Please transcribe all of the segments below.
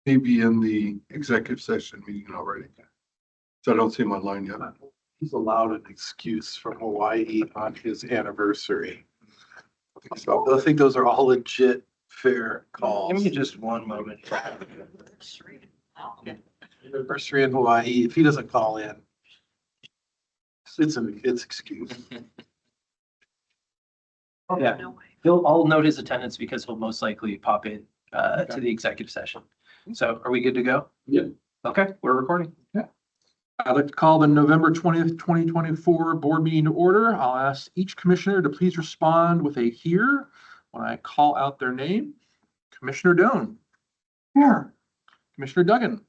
Maybe in the executive session meeting already. So I don't see him online yet. He's allowed an excuse from Hawaii on his anniversary. So I think those are all legit, fair calls. Give me just one moment. Anniversary in Hawaii, if he doesn't call in, it's excused. Yeah, I'll note his attendance because he'll most likely pop in to the executive session. So are we good to go? Yeah. Okay, we're recording. I'd like to call the November 20th, 2024 board meeting to order. I'll ask each commissioner to please respond with a here when I call out their name. Commissioner Doan. Here. Commissioner Duggan.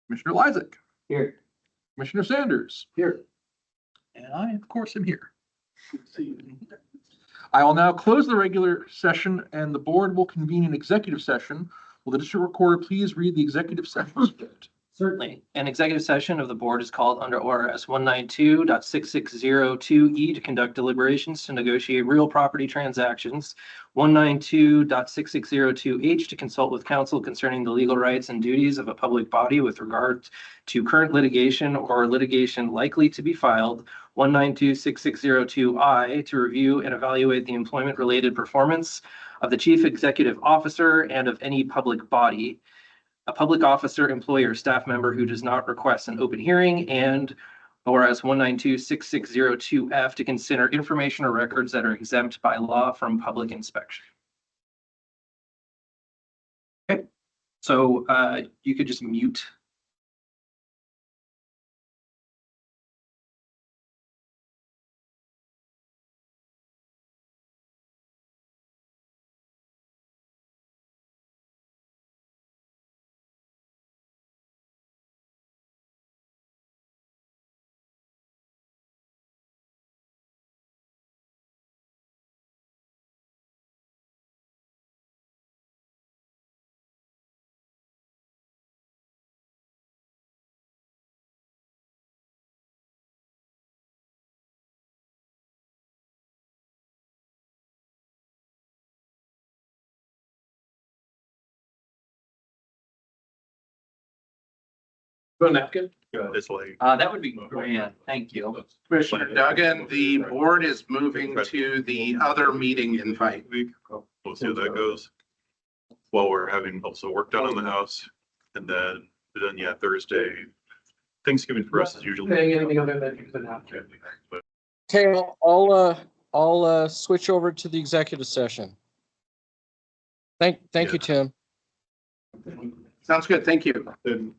Commissioner Lysick. Here. Commissioner Sanders. Here. And I, of course, am here. I will now close the regular session and the board will convene an executive session. Will the district recorder please read the executive session script? Certainly. An executive session of the board is called under ORS 192.6602E to conduct deliberations to negotiate real property transactions, 192.6602H to consult with counsel concerning the legal rights and duties of a public body with regard to current litigation or litigation likely to be filed, 192.6602I to review and evaluate the employment-related performance of the chief executive officer and of any public body, a public officer, employee, or staff member who does not request an open hearing, and whereas 192.6602F to consider information or records that are exempt by law from public inspection. Okay, so you could just mute. Go napkin. It's late. That would be great. Thank you. Commissioner Duggan, the board is moving to the other meeting invite. We'll see how that goes. While we're having also work done on the house, and then yeah, Thursday. Thanksgiving for us is usually. Okay, I'll switch over to the executive session. Thank you, Tim. Sounds good. Thank you. Then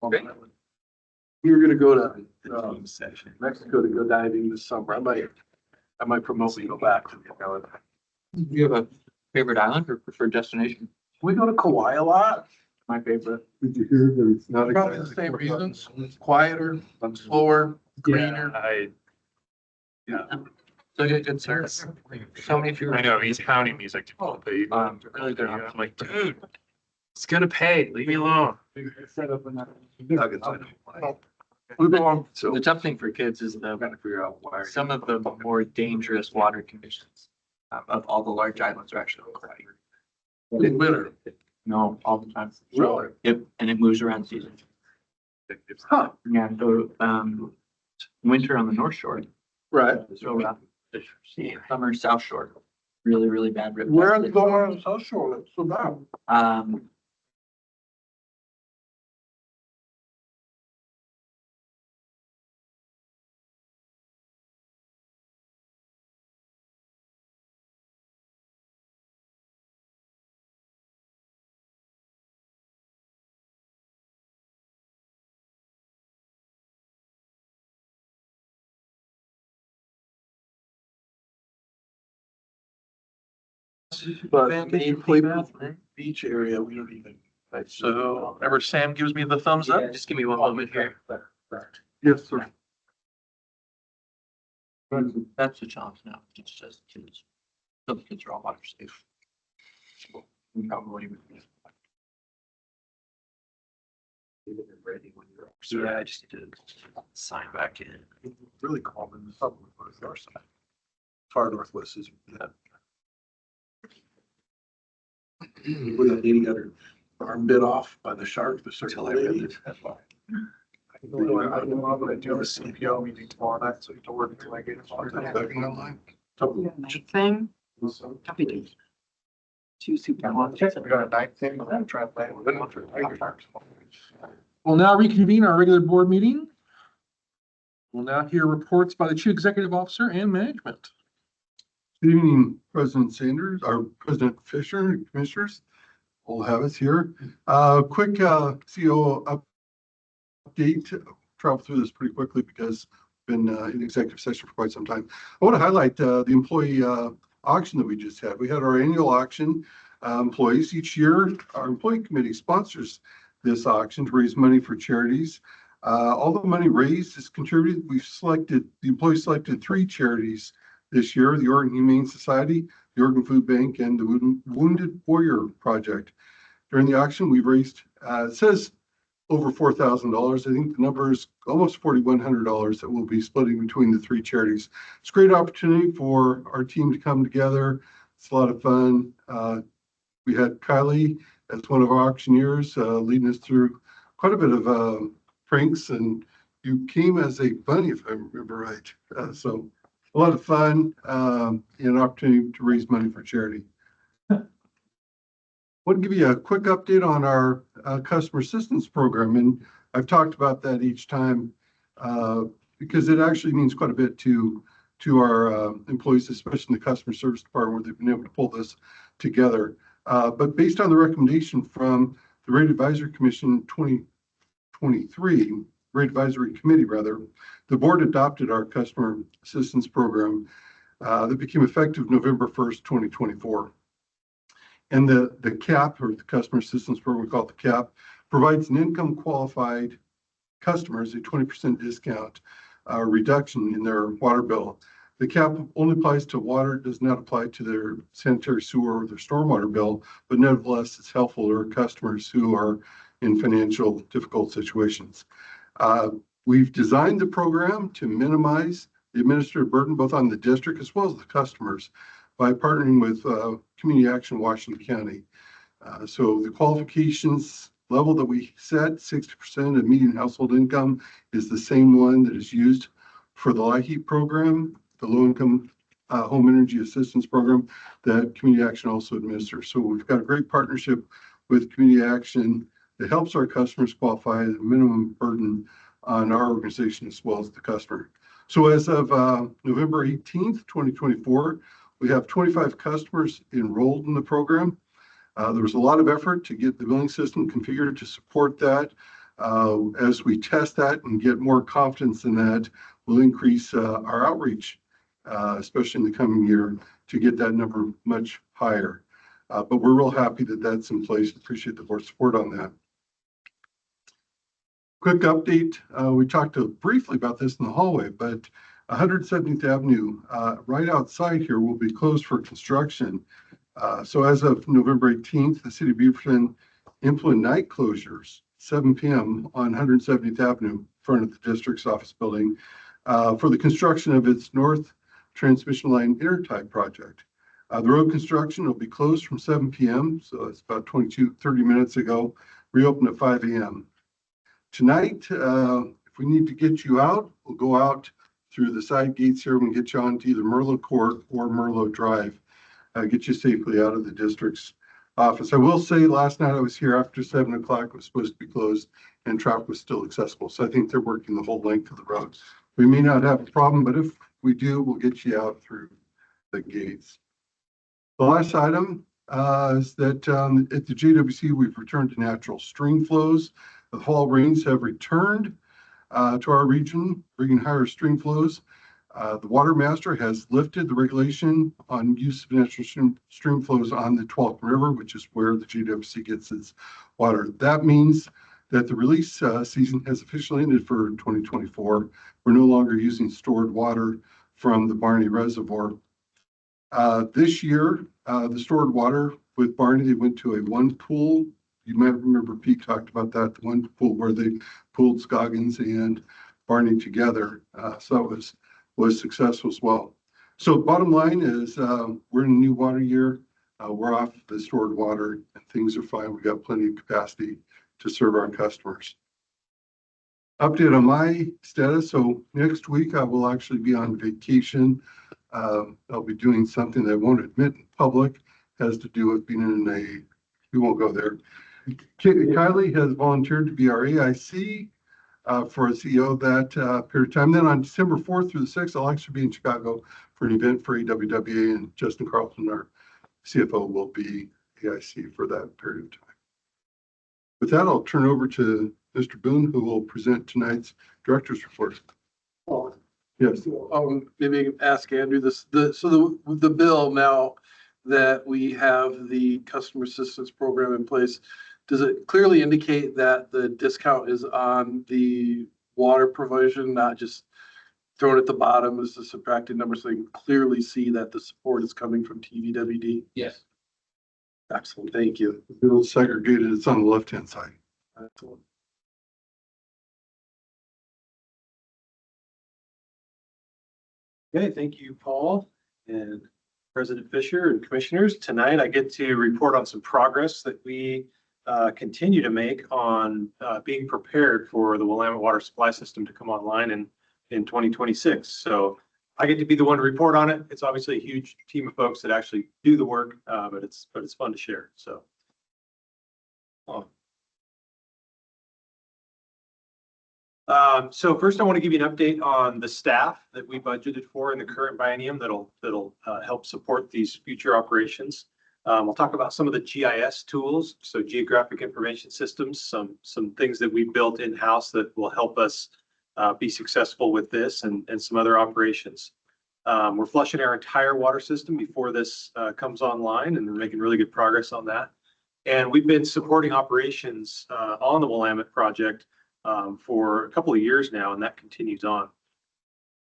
Okay. We were gonna go to Mexico to go diving this summer. I might promote we go back to the island. Do you have a favorite island or preferred destination? We go to Kauai a lot. My favorite. Did you hear that it's not? Probably the same reasons. It's quieter, slower, greener. So good service. So many fewer. I know, he's pounding me. He's like, oh, but Really good. I'm like, dude, it's gonna pay. Leave me alone. We go on. So the tough thing for kids is some of the more dangerous water conditions of all the large islands are actually on Kauai. In winter. No, all the time. Really? Yep, and it moves around season. Huh. Yeah, so winter on the North Shore. Right. So summer South Shore. Really, really bad rip. Where is going on the South Shore? That's so bad. But the Cleveland beach area, we don't even. So whenever Sam gives me the thumbs up, Just give me one moment here. Yes, sir. That's the challenge now. It's just kids. Those kids are all water safe. We probably would. Yeah, I just need to sign back in. really calm in the summer, but it's our side. Far northwest is that. With that lady got her arm bit off by the shark, the circle lady. That's why. I know I'm gonna do a CPO meeting tomorrow night, so you can work until I get it. Thing. Two super. We got a night thing, I'm trying to plan with it. We'll now reconvene our regular board meeting. We'll now hear reports by the Chief Executive Officer and management. Good evening, President Sanders, or President Fisher, Commissioners. We'll have us here. Quick CEO update. Travel through this pretty quickly because I've been in executive session for quite some time. I want to highlight the employee auction that we just had. We had our annual auction. Employees each year, our employee committee sponsors this auction to raise money for charities. All the money raised is contributed. The employees selected 3 charities this year: the Oregon Humane Society, the Oregon Food Bank, and the Wounded Warrior Project. During the auction, we've raised, it says over $4,000. I think the number is almost $4,100 that we'll be splitting between the 3 charities. It's a great opportunity for our team to come together. It's a lot of fun. We had Kylie as one of our auctioneers leading us through quite a bit of pranks, and you came as a bunny, if I remember right. So a lot of fun and an opportunity to raise money for charity. I want to give you a quick update on our customer assistance program, and I've talked about that each time because it actually means quite a bit to our employees, especially in the customer service department, where they've been able to pull this together. But based on the recommendation from the Rate Advisory Commission 2023, Rate Advisory Committee rather, the board adopted our customer assistance program that became effective November 1st, 2024. And the CAP, or the customer assistance program, we call it the CAP, provides an income qualified customers a 20% discount reduction in their water bill. The cap only applies to water, does not apply to their sanitary sewer or their stormwater bill, but nevertheless, it's helpful to our customers who are in financial difficult situations. We've designed the program to minimize the administrative burden both on the district as well as the customers by partnering with Community Action Washington County. So the qualifications level that we set, 60% of median household income, is the same one that is used for the LIHEAP program, the low-income home energy assistance program that Community Action also administers. So we've got a great partnership with Community Action that helps our customers qualify at a minimum burden on our organization as well as the customer. So as of November 18th, 2024, we have 25 customers enrolled in the program. There was a lot of effort to get the billing system configured to support that. As we test that and get more confidence in that, we'll increase our outreach, especially in the coming year, to get that number much higher. But we're real happy that that's in place. Appreciate the board's support on that. Quick update. We talked briefly about this in the hallway, but 170th Avenue, right outside here, will be closed for construction. So as of November 18th, the city of Beaverton implement night closures, 7 p.m. on 170th Avenue, in front of the district's office building, for the construction of its North Transmission Line Intertie project. The road construction will be closed from 7 p.m., so it's about 30 minutes ago, reopened at 5 a.m. Tonight, if we need to get you out, we'll go out through the side gates here and get you onto either Merlot Court or Merlot Drive, get you safely out of the district's office. I will say last night I was here after 7 o'clock, it was supposed to be closed and traffic was still accessible. So I think they're working the whole length of the road. We may not have a problem, but if we do, we'll get you out through the gates. The last item is that at the JWC, we've returned to natural stream flows. The fall rains have returned to our region, bringing higher stream flows. The Water Master has lifted the regulation on use of natural stream flows on the 12th River, which is where the JWC gets its water. That means that the release season has officially ended for 2024. We're no longer using stored water from the Barney Reservoir. This year, the stored water with Barney, they went to a one pool. You might remember Pete talked about that, the one pool where they pooled Scoggins and Barney together. So it was successful as well. So bottom line is we're in a new water year. We're off the stored water and things are fine. We've got plenty of capacity to serve our customers. Update on my status. So next week I will actually be on vacation. I'll be doing something that I won't admit in public, has to do with being in we won't go there. Kylie has volunteered to be our AIC for a CEO that period of time. Then on December 4th through the 6th, I'll actually be in Chicago for an event for AWWA, and Justin Carlton, our CFO, will be AIC for that period of time. With that, I'll turn over to Mr. Boone, who will present tonight's director's report. Yes. Maybe ask Andrew this. The bill now that we have the customer assistance program in place, does it clearly indicate that the discount is on the water provision, not just thrown at the bottom as the subtracted number, so you can clearly see that the support is coming from TVWD? Yes. Excellent, thank you. The bill's segregated, it's on the left-hand side. Excellent. Okay, thank you, Paul and President Fisher and commissioners. Tonight I get to report on some progress that we continue to make on being prepared for the Willamette water supply system to come online in 2026. So I get to be the one to report on it. It's obviously a huge team of folks that actually do the work, but it's fun to share. So. So first I want to give you an update on the staff that we budgeted for in the current biennium that'll help support these future operations. We'll talk about some of the GIS tools, so geographic information systems, some things that we built in-house that will help us be successful with this and some other operations. We're flushing our entire water system before this comes online, and we're making really good progress on that. And we've been supporting operations on the Willamette project for a couple of years now, and that continues on.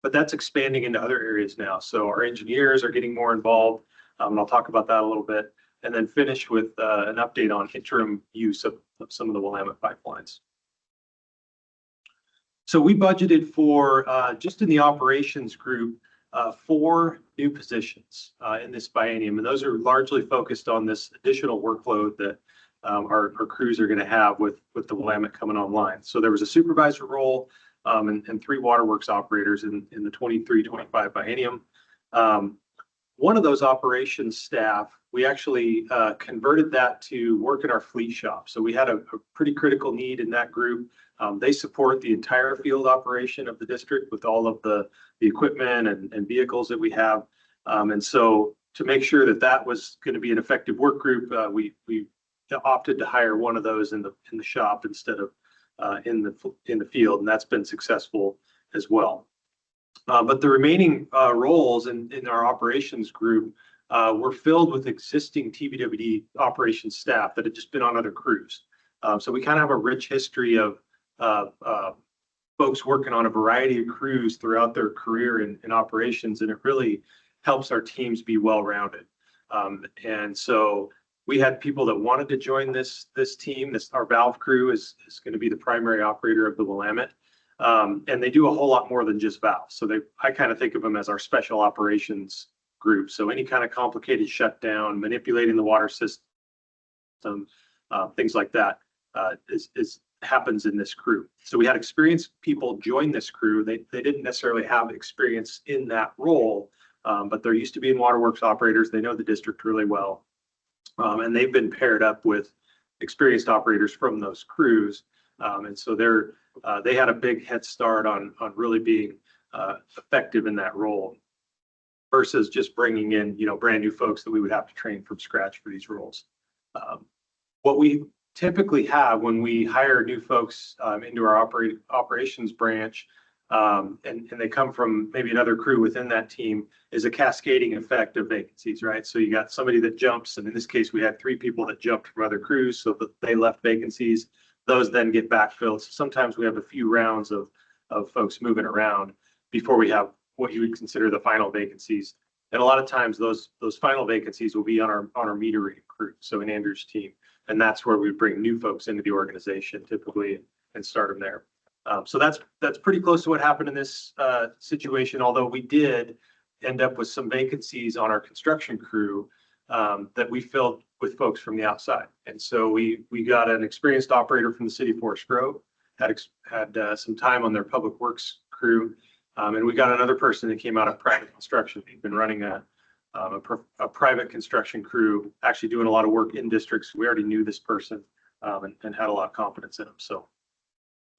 But that's expanding into other areas now. So our engineers are getting more involved, and I'll talk about that a little bit, and then finish with an update on interim use of some of the Willamette pipelines. So we budgeted for, just in the operations group, 4 new positions in this biennium, and those are largely focused on this additional workload that our crews are going to have with the Willamette coming online. So there was a supervisor role and 3 waterworks operators in the 23-25 biennium. One of those operations staff, we actually converted that to work in our fleet shop. So we had a pretty critical need in that group. They support the entire field operation of the district with all of the equipment and vehicles that we have. And so to make sure that that was going to be an effective work group, we opted to hire one of those in the shop instead of in the field, and that's been successful as well. But the remaining roles in our operations group were filled with existing TVWD operations staff that had just been on other crews. So we kind of have a rich history of folks working on a variety of crews throughout their career in operations, and it really helps our teams be well-rounded. And so we had people that wanted to join this team. Our valve crew is going to be the primary operator of the Willamette. And they do a whole lot more than just valves. So I kind of think of them as our special operations group. So any kind of complicated shutdown, manipulating the water system, things like that, happens in this crew. So we had experienced people join this crew. They didn't necessarily have experience in that role, but they're used to being waterworks operators. They know the district really well. And they've been paired up with experienced operators from those crews. And so they had a big head start on really being effective in that role versus just bringing in, brand new folks that we would have to train from scratch for these roles. What we typically have when we hire new folks into our operations branch, and they come from maybe another crew within that team, is a cascading effect of vacancies, right? So you got somebody that jumps, and in this case, we had 3 people that jumped from other crews, so that they left vacancies. Those then get backfilled. So sometimes we have a few rounds of folks moving around before we have what you would consider the final vacancies. And a lot of times those final vacancies will be on our meter reading crew, so in Andrew's team. And that's where we bring new folks into the organization typically and start them there. So that's pretty close to what happened in this situation, although we did end up with some vacancies on our construction crew that we filled with folks from the outside. And so we got an experienced operator from the city of Forest Grove, had some time on their public works crew, and we got another person that came out of private construction. He'd been running a private construction crew, actually doing a lot of work in districts. We already knew this person and had a lot of confidence in him. So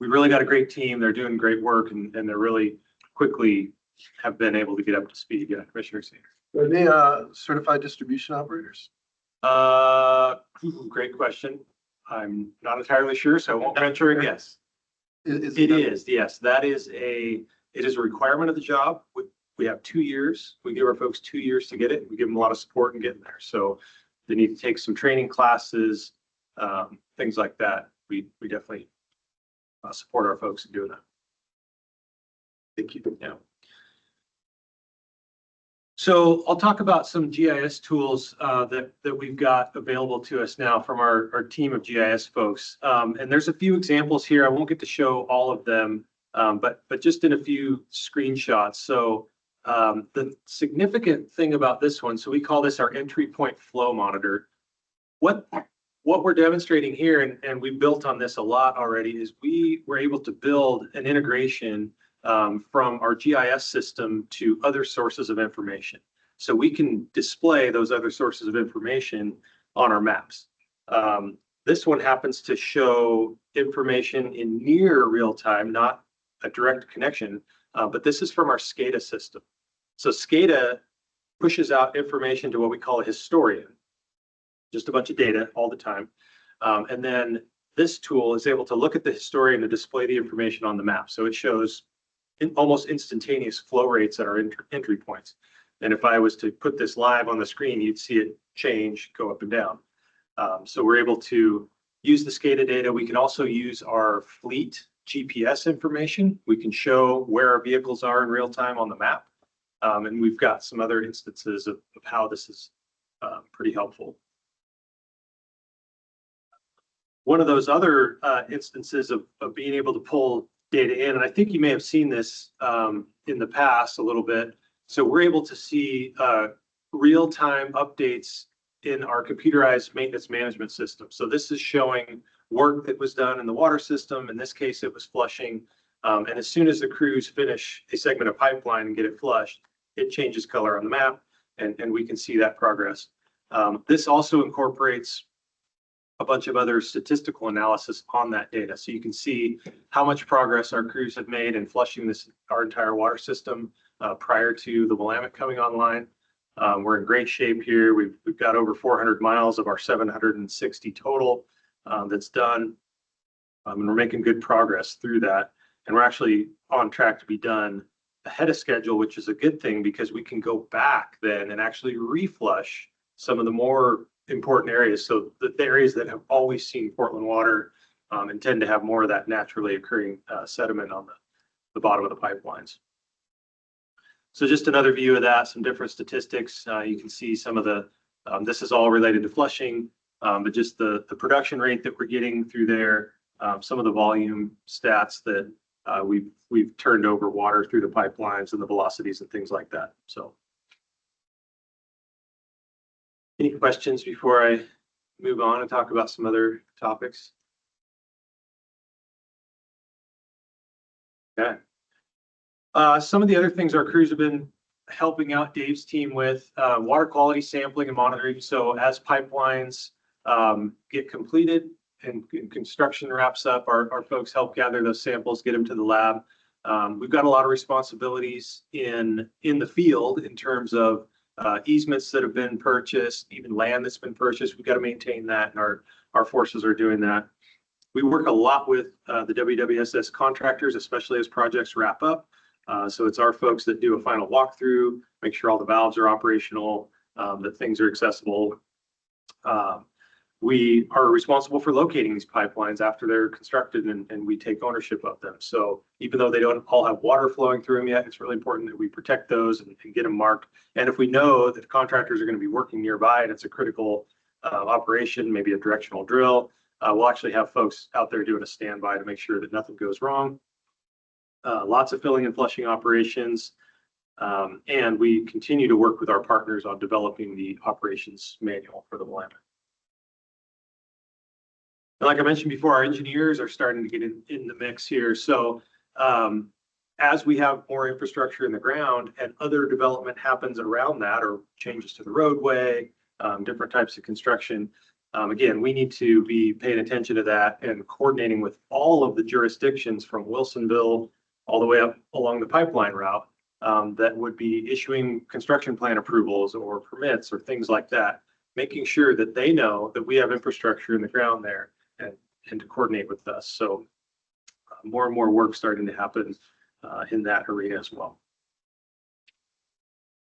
we really got a great team. They're doing great work, and they're really quickly have been able to get up to speed. Yeah, Commissioner Sanders. Are they certified distribution operators? Great question. I'm not entirely sure, so I won't venture a guess. It is, yes. It is a requirement of the job. We have 2 years. We give our folks 2 years to get it. We give them a lot of support in getting there. So they need to take some training classes, things like that. We definitely support our folks in doing that. Thank you. Yeah. So I'll talk about some GIS tools that we've got available to us now from our team of GIS folks. And there's a few examples here. I won't get to show all of them, but just in a few screenshots. So the significant thing about this one, so we call this our entry point flow monitor. What we're demonstrating here, and we built on this a lot already, is we were able to build an integration from our GIS system to other sources of information. So we can display those other sources of information on our maps. This one happens to show information in near real time, not a direct connection, but this is from our SCADA system. So SCADA pushes out information to what we call a historian, just a bunch of data all the time. And then this tool is able to look at the historian and display the information on the map. So it shows almost instantaneous flow rates at our entry points. And if I was to put this live on the screen, you'd see it change, go up and down. So we're able to use the SCADA data. We can also use our fleet GPS information. We can show where our vehicles are in real time on the map. And we've got some other instances of how this is pretty helpful. One of those other instances of being able to pull data in, and I think you may have seen this in the past a little bit. So we're able to see real-time updates in our computerized maintenance management system. So this is showing work that was done in the water system. In this case, it was flushing. And as soon as the crews finish a segment of pipeline and get it flushed, it changes color on the map, and we can see that progress. This also incorporates a bunch of other statistical analysis on that data. So you can see how much progress our crews have made in flushing our entire water system prior to the Willamette coming online. We're in great shape here. We've got over 400 miles of our 760 total that's done. And we're making good progress through that. And we're actually on track to be done ahead of schedule, which is a good thing because we can go back then and actually reflush some of the more important areas. So the areas that have always seen Portland water and tend to have more of that naturally occurring sediment on the bottom of the pipelines. So just another view of that, some different statistics. You can see some of the, this is all related to flushing, but just the production rate that we're getting through there, some of the volume stats that we've turned over water through the pipelines and the velocities and things like that. So any questions before I move on and talk about some other topics? Okay. Some of the other things our crews have been helping out Dave's team with, water quality sampling and monitoring. So as pipelines get completed and construction wraps up, our folks help gather those samples, get them to the lab. We've got a lot of responsibilities in the field in terms of easements that have been purchased, even land that's been purchased. We've got to maintain that, and our forces are doing that. We work a lot with the WWSS contractors, especially as projects wrap up. So it's our folks that do a final walkthrough, make sure all the valves are operational, that things are accessible. We are responsible for locating these pipelines after they're constructed, and we take ownership of them. So even though they don't all have water flowing through them yet, it's really important that we protect those and get them marked. And if we know that contractors are going to be working nearby and it's a critical operation, maybe a directional drill, we'll actually have folks out there doing a standby to make sure that nothing goes wrong. Lots of filling and flushing operations. And we continue to work with our partners on developing the operations manual for the Willamette. And like I mentioned before, our engineers are starting to get in the mix here. So as we have more infrastructure in the ground and other development happens around that, or changes to the roadway, different types of construction, again, we need to be paying attention to that and coordinating with all of the jurisdictions from Wilsonville all the way up along the pipeline route that would be issuing construction plan approvals or permits or things like that, making sure that they know that we have infrastructure in the ground there and to coordinate with us. So more and more work starting to happen in that arena as well.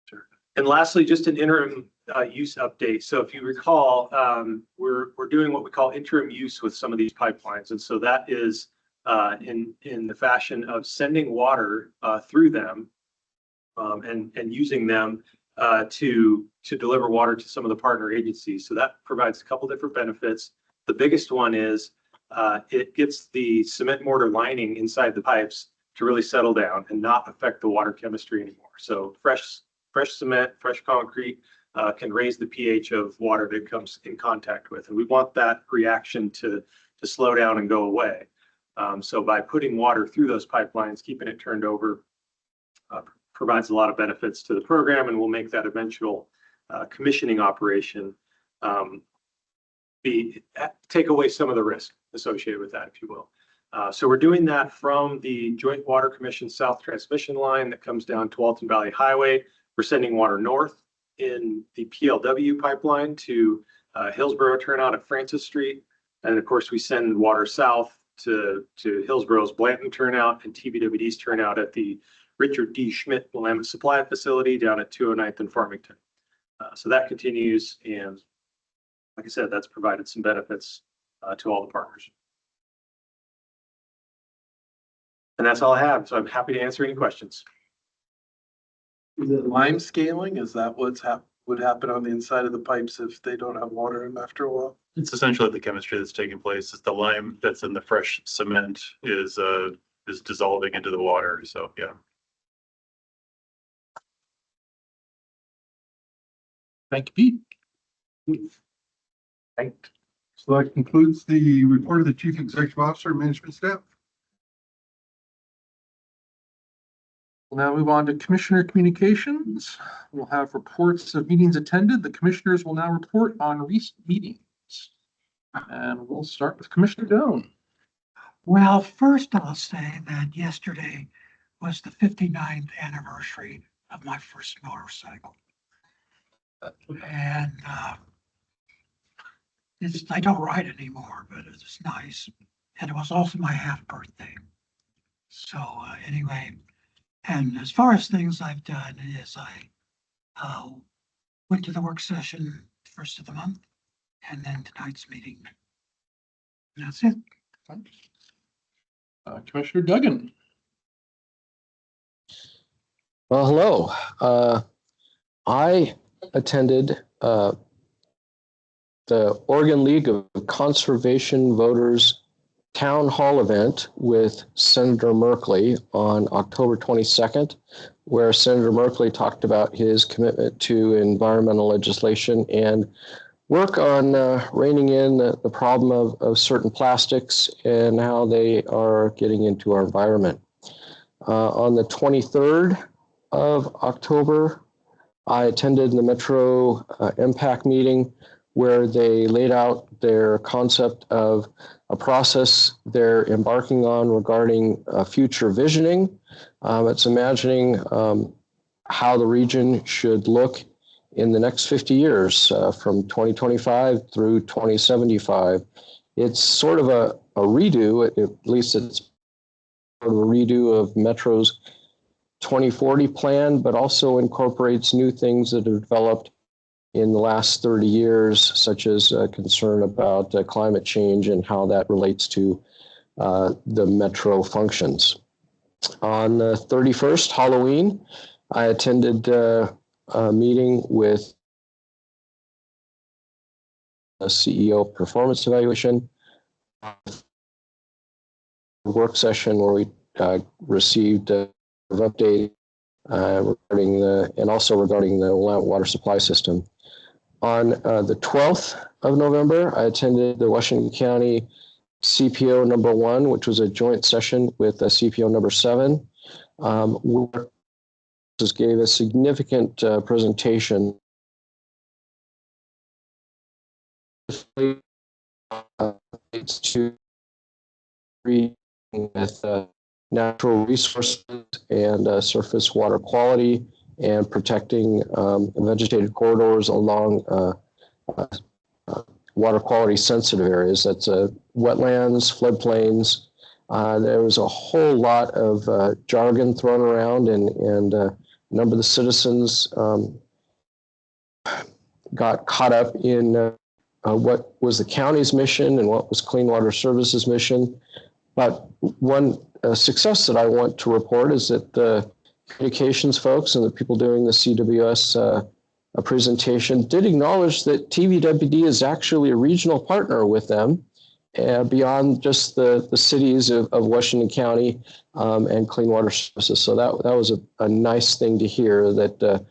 Sure. And lastly, just an interim use update. So if you recall, we're doing what we call interim use with some of these pipelines. And so that is in the fashion of sending water through them and using them to deliver water to some of the partner agencies. So that provides a couple different benefits. The biggest one is it gets the cement mortar lining inside the pipes to really settle down and not affect the water chemistry anymore. So fresh cement, fresh concrete can raise the pH of water that it comes in contact with. And we want that reaction to slow down and go away. So by putting water through those pipelines, keeping it turned over, provides a lot of benefits to the program, and we'll make that eventual commissioning operation take away some of the risk associated with that, if you will. So we're doing that from the Joint Water Commission South Transmission Line that comes down Tualatin Valley Highway. We're sending water north in the PLW pipeline to Hillsborough turnout at Francis Street. And of course, we send water south to Hillsborough's Blanton turnout and TVWD's turnout at the Richard D. Schmidt Willamette Supply Facility down at 209th and Farmington. So that continues, and like I said, that's provided some benefits to all the partners. And that's all I have. So I'm happy to answer any questions. Is it lime scaling? Is that would happen on the inside of the pipes if they don't have water in them after a while? It's essentially the chemistry that's taking place. Is the lime that's in the fresh cement is dissolving into the water. So yeah. Thank you, Pete. Right. So that concludes the report of the Chief Executive Officer and management staff. We'll now move on to Commissioner Communications. We'll have reports of meetings attended. The commissioners will now report on recent meetings. And we'll start with Commissioner Doan. Well, first I'll say that yesterday was the 59th anniversary of my first motorcycle. And I don't ride anymore, but it's nice. and it was also my half birthday. So anyway, and as far as things I've done is I went to the work session first of the month and then tonight's meeting. And that's it. Commissioner Duggan. Well, hello. I attended the Oregon League of Conservation Voters town hall event with Senator Merkley on October 22nd, where Senator Merkley talked about his commitment to environmental legislation and work on reining in the problem of certain plastics and how they are getting into our environment. On the 23rd of October, I attended the Metro MPAC meeting where they laid out their concept of a process they're embarking on regarding future visioning. It's imagining how the region should look in the next 50 years from 2025 through 2075. It's sort of a redo, at least it's sort of a redo of Metro's 2040 plan, but also incorporates new things that have developed in the last 30 years, such as concern about climate change and how that relates to the Metro functions. On the 31st, Halloween, I attended a meeting with a CEO performance evaluation, work session where we received an update regarding and also regarding the water supply system. On the 12th of November, I attended the Washington County CPO number 1, which was a joint session with CPO number 7, where gave a significant presentation to with natural resources and surface water quality and protecting vegetated corridors along water quality sensitive areas. That's wetlands, floodplains. There was a whole lot of jargon thrown around, and a number of the citizens got caught up in what was the county's mission and what was Clean Water Services' mission. But one success that I want to report is that the communications folks and the people doing the CWS presentation did acknowledge that TVWD is actually a regional partner with them beyond just the cities of Washington County and Clean Water Services. So that was a nice thing to hear, that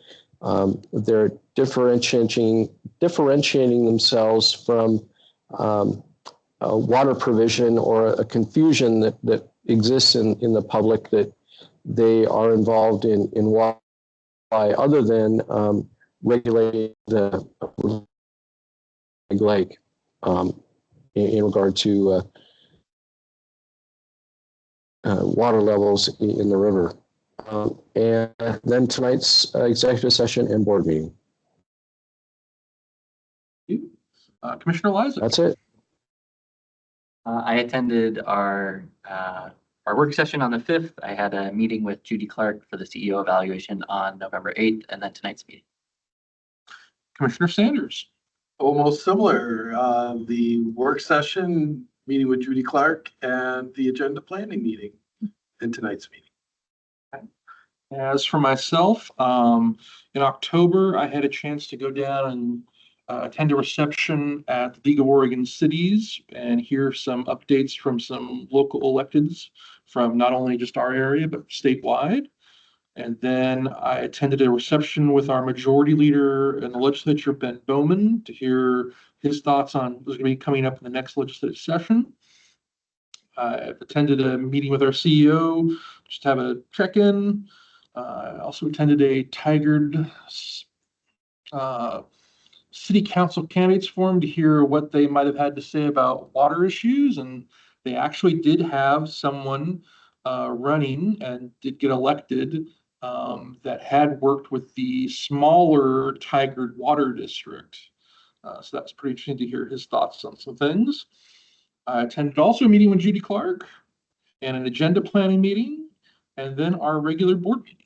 they're differentiating themselves from water provision or a confusion that exists in the public that they are involved in why other than regulating the lake in regard to water levels in the river. And then tonight's executive session and board meeting. Commissioner Liza. That's it. I attended our work session on the 5th. I had a meeting with Judy Clark for the CEO evaluation on November 8th, and then tonight's meeting. Commissioner Sanders. Almost similar, the work session meeting with Judy Clark and the agenda planning meeting in tonight's meeting. As for myself, in October, I had a chance to go down and attend a reception at the League of Oregon Cities and hear some updates from some local electeds from not only just our area, but statewide. And then I attended a reception with our majority leader in the legislature, Ben Bowman, to hear his thoughts on what's going to be coming up in the next legislative session. I've attended a meeting with our CEO, just to have a check-in. I also attended a Tigard City Council Candidates Forum to hear what they might have had to say about water issues. And they actually did have someone running and did get elected that had worked with the smaller Tigard Water District. So that's pretty interesting to hear his thoughts on some things. I attended also a meeting with Judy Clark and an agenda planning meeting, and then our regular board meeting.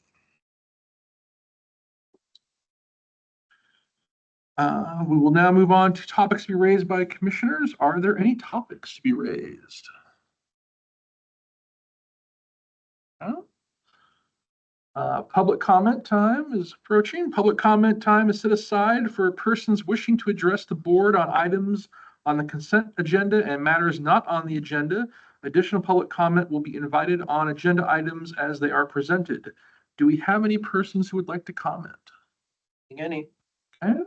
We will now move on to topics to be raised by commissioners. Are there any topics to be raised? No? Public comment time is approaching. Public comment time is set aside for persons wishing to address the board on items on the consent agenda and matters not on the agenda. Additional public comment will be invited on agenda items as they are presented. Do we have any persons who would like to comment? Any? Okay.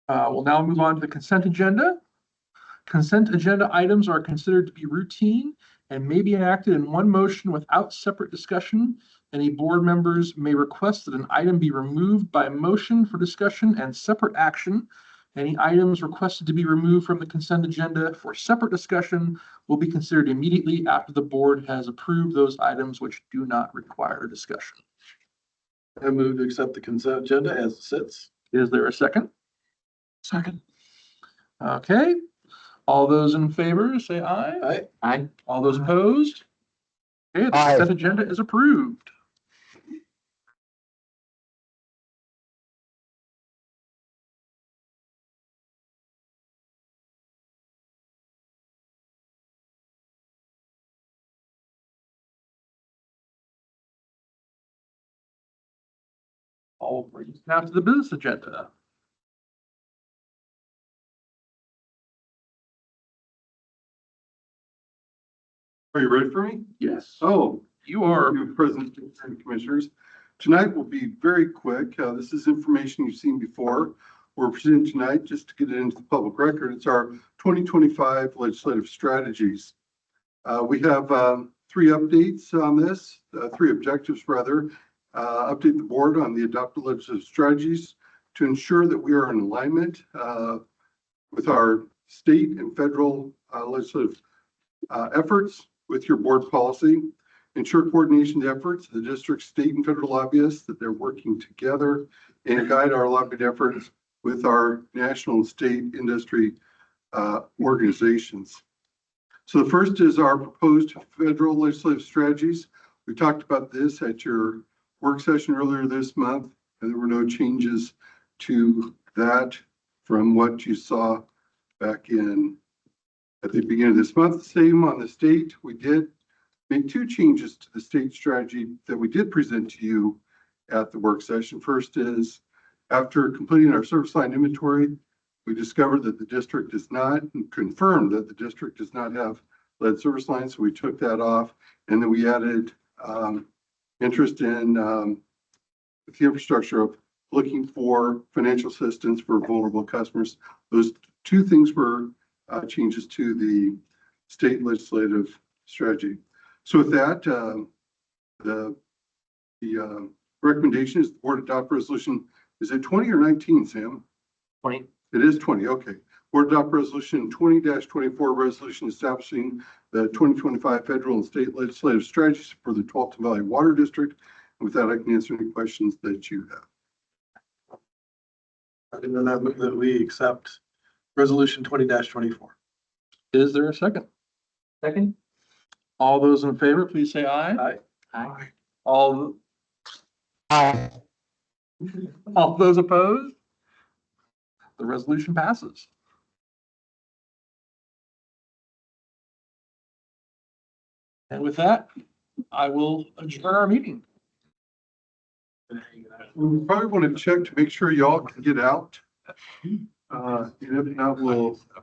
We'll now move on to the consent agenda. Consent agenda items are considered to be routine and may be enacted in one motion without separate discussion. Any board members may request that an item be removed by motion for discussion and separate action. Any items requested to be removed from the consent agenda for separate discussion will be considered immediately after the board has approved those items which do not require discussion. I move to accept the consent agenda as it sits. Is there a second? Second. Okay. All those in favor, say aye. Aye. Aye. All those opposed? Okay, the Aye. consent agenda is approved. All brings us now to the business agenda. Are you ready for me? Yes. Oh, You are. you President and Commissioners. Tonight will be very quick. This is information you've seen before. We're presenting tonight just to get it into the public record. It's our 2025 legislative strategies. We have three updates on this, three objectives rather. Update the board on the adopted legislative strategies to ensure that we are in alignment with our state and federal legislative efforts with your board policy. Ensure coordination efforts of the district, state, and federal lobbyists, that they're working together, and guide our lobbying efforts with our national and state industry organizations. So the first is our proposed federal legislative strategies. We talked about this at your work session earlier this month, and there were no changes to that from what you saw back in at the beginning of this month. Same on the state. We did make two changes to the state strategy that we did present to you at the work session. First is, after completing our service line inventory, we discovered that the district does not, and confirmed that the district does not have lead service lines. So we took that off, and then we added interest in the infrastructure of looking for financial assistance for vulnerable customers. Those two things were changes to the state legislative strategy. So with that, the recommendation is the board adopt resolution. Is it 20 or 19, Sam? 20. It is 20. Okay. Board adopt resolution 20-24, resolution establishing the 2025 federal and state legislative strategies for the Tualatin Valley Water District. And with that, I can answer any questions that you have. And then I move that we accept resolution 20-24. Is there a second? Second. All those in favor, please say aye. Aye. Aye. All Aye. those opposed? The resolution passes. And with that, I will adjourn our meeting. We probably want to check to make sure y'all can get out. And if not, we'll